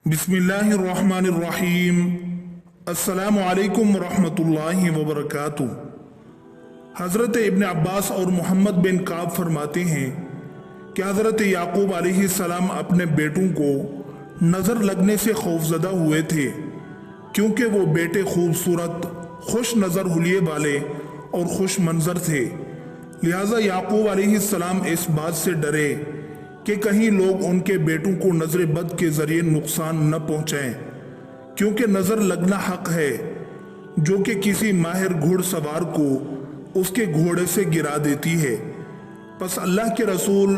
बिस्मिल्लाहिर्रहमानिर्रहीम। अस्सलामु अलैकुम वरहमतुल्लाहि वबरकातुह। हज़रत इब्न अब्बास और मोहम्मद बिन काब फरमाते हैं कि हज़रत याकूब अलैहिस्सलाम अपने बेटों को नज़र लगने से खौफजदा हुए थे, क्योंकि वो बेटे खूबसूरत, खुश नज़र हुलिये वाले और खुश मंजर थे। लिहाजा याकूब अलैहिस्सलाम इस बात से डरे कि कहीं लोग उनके बेटों को नजर बद के जरिए नुकसान न पहुंचाएं, क्योंकि नजर लगना हक है जो कि किसी माहिर घुड़सवार को उसके घोड़े से गिरा देती है। बस अल्लाह के रसूल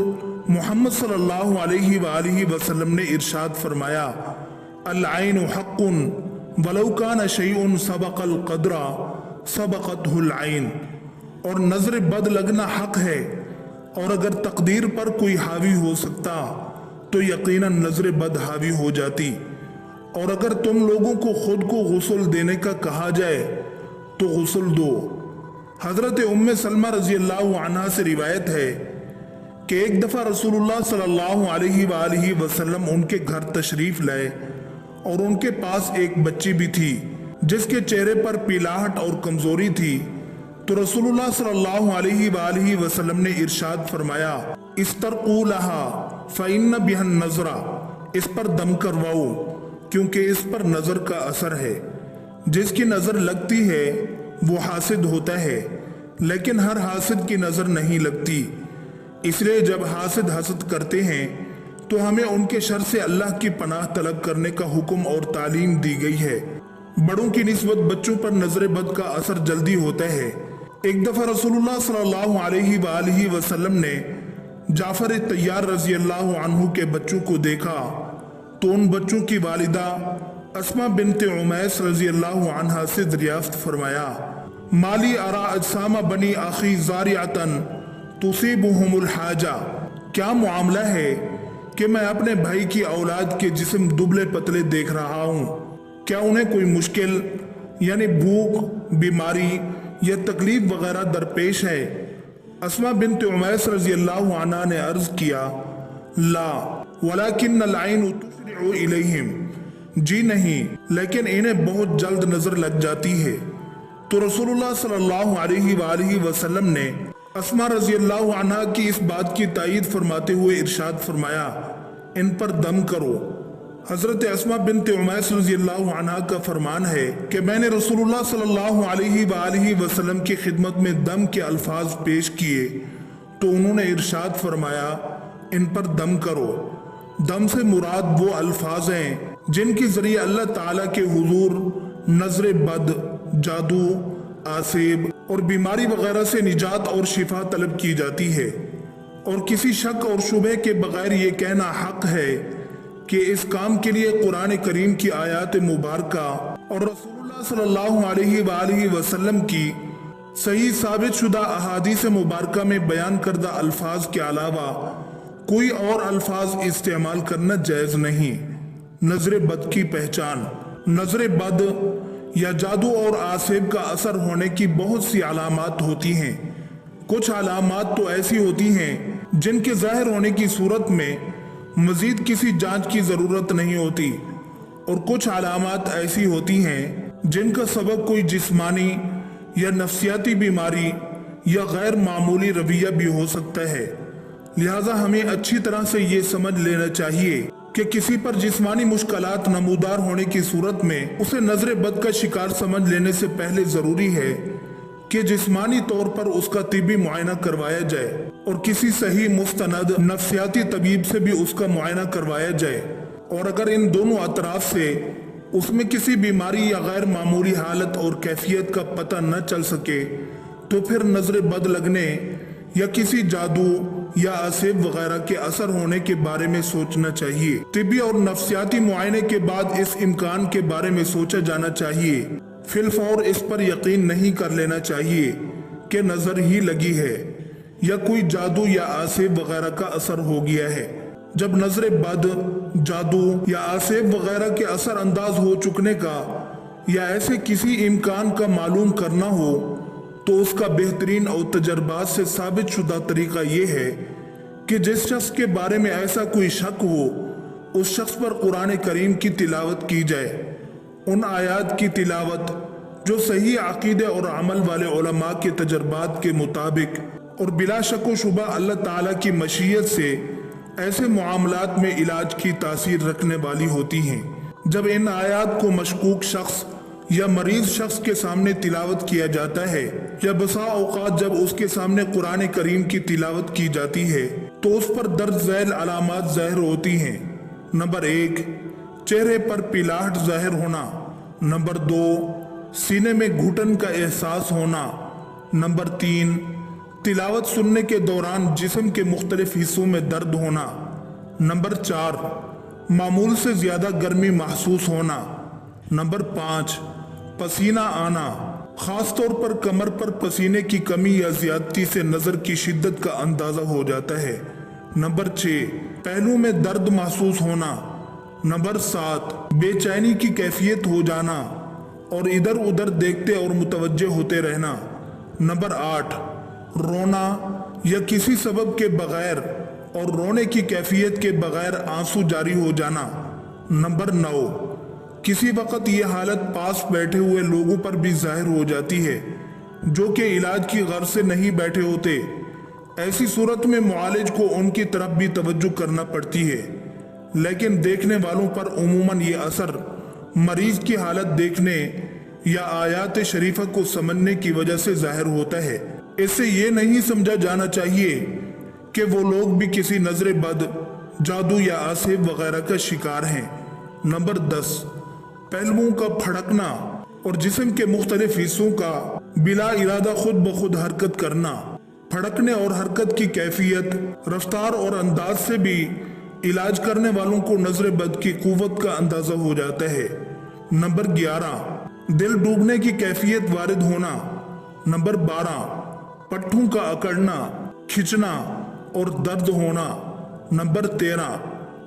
मोहम्मद सल्लल्लाहु अलैहि वसल्लम ने इरशाद फरमाया, अल-ऐनु हक़्क़ुन वलौ कान शैउन सबक़ल क़द्रा सबक़तहुल ऐन। और नजर बद लगना हक है, और अगर तकदीर पर कोई हावी हो सकता तो यकीनन नजर बद हावी हो जाती। और अगर तुम लोगों को खुद को गुस्ल देने का कहा जाए तो गुस्ल दो। हजरत उम्मे सलमा रजी अल्लाह अन्हा से रिवायत है कि एक दफा रसूलुल्लाह सल्लल्लाहु अलैहि वसल्लम उनके घर तशरीफ लाए और उनके पास एक बच्ची भी थी जिसके चेहरे पर पीलाहट और कमजोरी थी। तो रसूलुल्लाह सल्लल्लाहु अलैहि वसल्लम ने इरशाद फरमाया, इस्तरक़ू लहा फ़इन्न बिहन नज़रा। इस पर दम करवाओ, क्योंकि इस पर नजर का असर है। जिसकी नजर लगती है वो हासिद होता है, लेकिन हर हासिद की नजर नहीं लगती। इसलिए जब हासिद हसद करते हैं तो हमें उनके शर से अल्लाह की पनाह तलब करने का हुक्म और तालीम दी गई है। बड़ों की निस्बत बच्चों पर नजर बद का असर जल्दी होता है। एक दफा रसूलुल्लाह सल्लल्लाहु अलैहि वसल्लम ने जाफर तैयार रजी अल्लाह अन्हु के बच्चों को देखा तो उन बच्चों की वालिदा अस्मा बिन्त उमैस रजी अल्लाह अन्हा से दरियाफ्त फरमाया, माली अरा अजसामा बनी आखी ज़ारिअतन तुसीबुहुमुल हाजा। क्या मामला है कि मैं अपने भाई की औलाद के जिस्म दुबले पतले देख रहा हूँ? क्या उन्हें कोई मुश्किल यानी भूख, बीमारी या तकलीफ वगैरह दरपेश है? अस्मा बिन्त उमैस रजी अल्लाह अन्हा ने अर्ज किया, ला वलाकिन्नल ऐनु तुस्रिउ इलैहिम। जी नहीं, लेकिन इन्हें बहुत जल्द नजर लग जाती है। तो रसूलुल्लाह सल्लल्लाहु अलैहि वसल्लम ने अस्मा रजी अल्लाह अन्हा की इस बात की तायीद फरमाते हुए इरशाद फरमाया, इन पर दम करो। हजरत अस्मा बिन्त उमैस रजी अल्लाह अन्हा का फरमान है कि मैंने रसूलुल्लाह सल्लल्लाहु अलैहि वसल्लम की खिदमत में दम के अल्फाज पेश किए तो उन्होंने इरशाद फरमाया, इन पर दम करो। दम से मुराद वो अल्फाज हैं जिनके जरिए अल्लाह ताला के हुजूर नजर बद, जादू, आसेब और बीमारी वगैरह से निजात और शिफा तलब की जाती है। और किसी शक और शुबे के बगैर ये कहना हक है कि इस काम के लिए कुरान करीम की आयात मुबारका और रसूलुल्लाह सल्लल्लाहु अलैहि वसल्लम की सही साबित शुदा अहादीस मुबारका में बयान करदा अल्फाज के अलावा कोई और अल्फाज इस्तेमाल करना जायज नहीं। नजर बद की पहचान। नजर बद या जादू और आसेब का असर होने की बहुत सी अलामात होती हैं। कुछ अलामात तो ऐसी होती हैं जिनके जाहिर होने की सूरत में मजीद किसी जांच की जरूरत नहीं होती, और कुछ अलामात ऐसी होती हैं जिनका सबब कोई जिस्मानी या नफ्सियाती बीमारी या गैर मामूली रवैया भी हो सकता है। लिहाजा हमें अच्छी तरह से ये समझ लेना चाहिए कि किसी पर जिस्मानी मुश्किलात नमूदार होने की सूरत में उसे नजर बद का शिकार समझ लेने से पहले जरूरी है कि जिस्मानी तौर पर उसका तिब्बी मुआयना करवाया जाए और किसी सही मुस्तनद नफ्सियाती तबीब से भी उसका मुआयना करवाया जाए। और अगर इन दोनों अतराफ से उसमें किसी बीमारी या गैर मामूली हालत और कैफियत का पता न चल सके तो फिर नजर बद लगने या किसी जादू या आसेब वगैरह के असर होने के बारे में सोचना चाहिए। तिब्बी और नफ्सियाती मुआयने के बाद इस इम्कान के बारे में सोचा जाना चाहिए। फिलफौर इस पर यकीन नहीं कर लेना चाहिए कि नजर ही लगी है या कोई जादू या आसेब वगैरह का असर हो गया है। जब नजर बद, जादू या आसेब वगैरह के असर अंदाज हो चुकने का या ऐसे किसी इम्कान का मालूम करना हो तो उसका बेहतरीन और तजर्बात से साबित शुदा तरीका ये है कि जिस शख्स के बारे में ऐसा कोई शक हो उस शख्स पर कुरान करीम की तिलावत की जाए, उन आयात की तिलावत जो सही अकीदे और अमल वाले उलमा के तजर्बात के मुताबिक और बिला शक व शुबा अल्लाह ताला की मशीयत से ऐसे मामलात में इलाज की तासीर रखने वाली होती हैं। जब इन आयात को मशकूक शख्स या मरीज शख्स के सामने तिलावत किया जाता है या बसा औकात जब उसके सामने कुरान करीम की तिलावत की जाती है तो उस पर दर्ज झैल अलामात ज़ाहिर होती हैं। नंबर 1, चेहरे पर पिलाहट ज़ाहिर होना। नंबर 2, सीने में घुटन का एहसास होना। नंबर 3, तिलावत सुनने के दौरान जिस्म के मुख्तलिफ हिस्सों में दर्द होना। नंबर 4, मामूल से ज़्यादा गर्मी महसूस होना। नंबर 5, पसीना आना, खास तौर पर कमर पर पसीने की कमी या ज्यादती से नज़र की शिद्दत का अंदाज़ा हो जाता है। नंबर 6, पहलू में दर्द महसूस होना। नंबर 7, बेचैनी की कैफियत हो जाना और इधर उधर देखते और मुतवज्जे होते रहना। नंबर 8, रोना या किसी सबब के बगैर और रोने की कैफियत के बगैर आंसू जारी हो जाना। नंबर 9, किसी वक्त ये हालत पास बैठे हुए लोगों पर भी जाहिर हो जाती है जो कि इलाज की गर्ज से नहीं बैठे होते। ऐसी सूरत में मुआलिज को उनकी तरफ भी तवज्जो करना पड़ती है, लेकिन देखने वालों पर उमूमन ये असर मरीज की हालत देखने या आयात शरीफा को समझने की वजह से जाहिर होता है। इससे ये नहीं समझा जाना चाहिए कि वो लोग भी किसी नजर बद, जादू या आसिफ वगैरह का शिकार हैं। नंबर 10, पहलुओं का फड़कना और जिस्म के मुख्तलिफ हिस्सों का बिला इरादा खुद ब खुद हरकत करना। फड़कने और हरकत की कैफियत, रफ्तार और अंदाज से भी इलाज करने वालों को नजर बद की कुव्वत का अंदाजा हो जाता है। नंबर 11, दिल डूबने की कैफियत वारिद होना। नंबर 12, पट्टों का अकड़ना, खिंचना और दर्द होना। नंबर 13,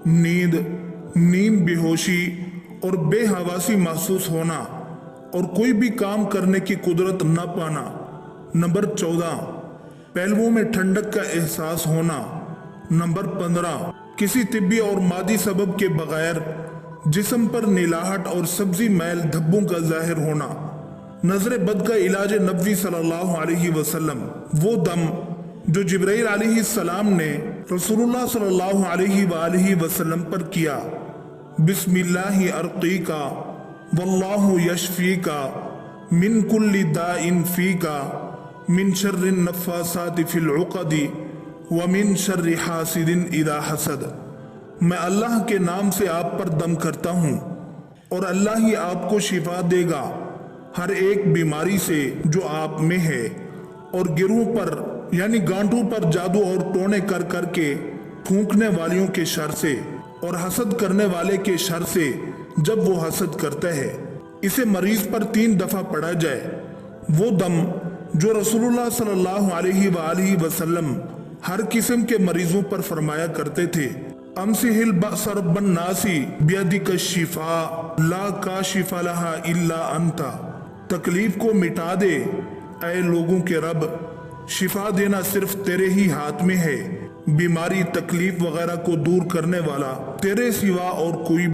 नींद, बेहोशी और बेहवासी महसूस होना और कोई भी काम करने की कुदरत न पाना। नंबर 14, पहलुओं में ठंडक का एहसास होना। नंबर 15, किसी तिब्बी और मादी सबब के बगैर जिस्म पर नीलाहट और सब्जी मैल धब्बों का जाहिर होना। नजर बद का इलाज नबी सल्लल्लाहु अलैहि वसल्लम वो दम जो जिब्राइल अलैहिस्सलाम ने रसूलुल्लाह सल्लल्लाहु अलैहि वसल्लम पर किया, बिस्मिल्लाहि अर्क़ीका वल्लाहु यशफ़ीका मिन कुल्लि दाइन फ़ीका मिन शर्रिन नफ़्फ़ासाति फ़िल उक़दी व मिन शर्रि हासिदिन इज़ा हसद। मैं अल्लाह के नाम से आप पर दम करता हूँ और अल्लाह ही आपको शिफा देगा हर एक बीमारी से जो आप में है, और गिरों पर यानी गांठों पर जादू और टोने कर करके फूंकने वालियों के शर से, और हसद करने वाले के शर से जब वो हसद करता है। इसे मरीज पर 3 दफा पढ़ा जाए। वो दम जो रसूलुल्लाह सल्लल्लाहु अलैहि वसल्लम हर किस्म के मरीजों पर फरमाया करते थे, अमसिहिल बअस रब्बन नासी बियदिका शिफा ला काशिफा लहा इल्ला अंता। तकलीफ को मिटा दे ऐ लोगों के रब, शिफा देना सिर्फ तेरे ही हाथ में है। बीमारी तकलीफ वगैरह को दूर करने वाला तेरे सिवा और कोई